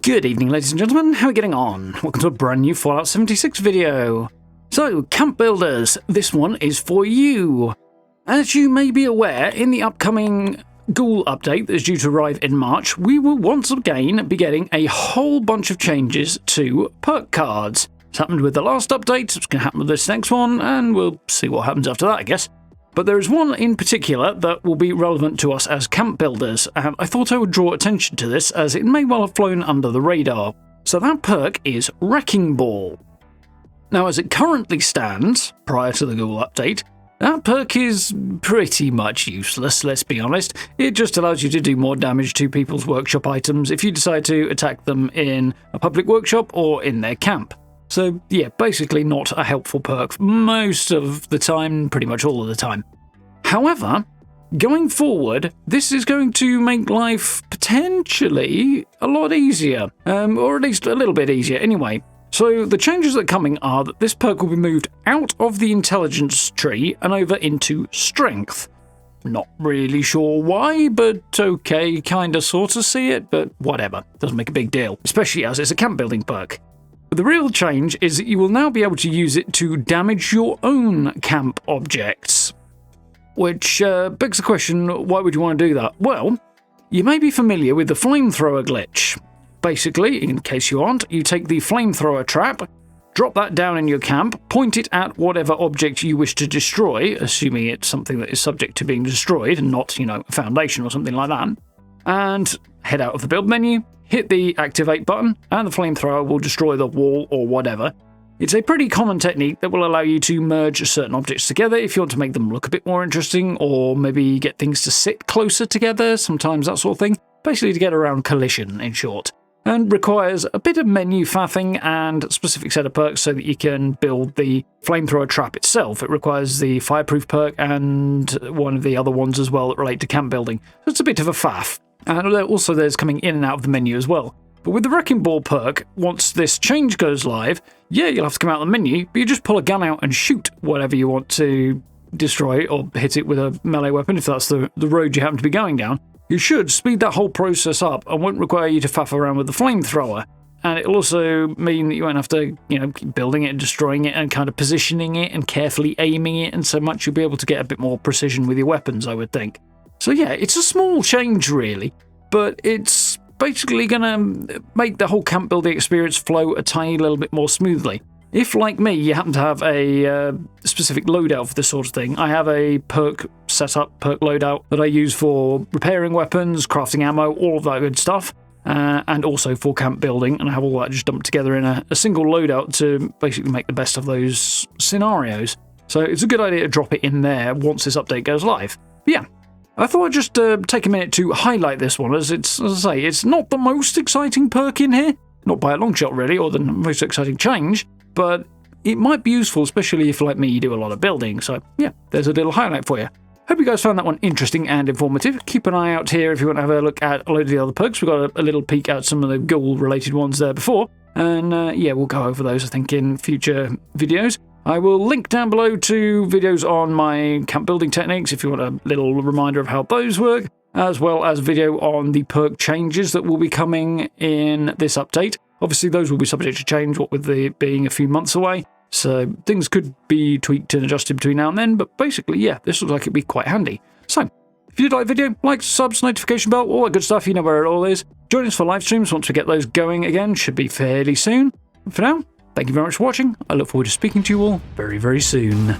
Good evening, ladies and gentlemen, how are we getting on? Welcome to a brand new Fallout 76 video. So, camp builders, this one is for you. As you may be aware, in the upcoming ghoul update that is due to arrive in March, we will once again be getting a whole bunch of changes to perk cards. It's happened with the last update, it's going to happen with this next one, and we'll see what happens after that, I guess. But there is one in particular that will be relevant to us as camp builders, and I thought I would draw attention to this as it may well have flown under the radar. So that perk is Wrecking Ball. Now, as it currently stands, prior to the ghoul update, that perk is pretty much useless, let's be honest. It just allows you to do more damage to people's workshop items if you decide to attack them in a public workshop or in their camp. So yeah, basically not a helpful perk most of the time, pretty much all of the time. However, going forward, this is going to make life potentially a lot easier, or at least a little bit easier anyway. So the changes that are coming are that this perk will be moved out of the intelligence tree and over into strength. Not really sure why, but okay, kinda sorta see it, but whatever, doesn't make a big deal, especially as it's a camp building perk. But the real change is that you will now be able to use it to damage your own camp objects. Which begs the question, why would you want to do that? Well, you may be familiar with the flamethrower glitch. Basically, in case you aren't, you take the flamethrower trap, drop that down in your camp, point it at whatever object you wish to destroy, assuming it's something that is subject to being destroyed and not, a foundation or something like that, and head out of the build menu, hit the activate button, and the flamethrower will destroy the wall or whatever. It's a pretty common technique that will allow you to merge certain objects together if you want to make them look a bit more interesting, or maybe get things to sit closer together, sometimes that sort of thing. Basically to get around collision, in short. And requires a bit of menu faffing and a specific set of perks so that you can build the flamethrower trap itself. It requires the fireproof perk and one of the other ones as well that relate to camp building. So it's a bit of a faff. And also there's coming in and out of the menu as well. But with the Wrecking Ball perk, once this change goes live, yeah, you'll have to come out of the menu, but you just pull a gun out and shoot whatever you want to destroy, or hit it with a melee weapon if that's the road you happen to be going down. You should speed that whole process up and won't require you to faff around with the flamethrower. And it'll also mean that you won't have to, keep building it and destroying it and kind of positioning it and carefully aiming it, and so much you'll be able to get a bit more precision with your weapons, I would think. So yeah, it's a small change really, but it's basically going to make the whole camp building experience flow a tiny little bit more smoothly. If, like me, you happen to have a specific loadout for this sort of thing, I have a perk setup, perk loadout that I use for repairing weapons, crafting ammo, all of that good stuff, and also for camp building, and I have all that just dumped together in a single loadout to basically make the best of those scenarios. So it's a good idea to drop it in there once this update goes live. But yeah, I thought I'd just take a minute to highlight this one, as it's not the most exciting perk in here, not by a long shot really, or the most exciting change, but it might be useful, especially if, like me, you do a lot of building. So yeah, there's a little highlight for you. Hope you guys found that one interesting and informative. Keep an eye out here if you want to have a look at a load of the other perks. We've got a little peek at some of the ghoul-related ones there before, and yeah, we'll go over those, I think, in future videos. I will link down below to videos on my camp building techniques if you want a little reminder of how those work, as well as video on the perk changes that will be coming in this update. Obviously, those will be subject to change, what with it being a few months away, so things could be tweaked and adjusted between now and then, but basically, yeah, this looks like it'd be quite handy. So, if you did like the video, like, subs, notification bell, all that good stuff, you know where it all is. Join us for live streams once we get those going again, should be fairly soon. And for now, thank you very much for watching. I look forward to speaking to you all very, very soon.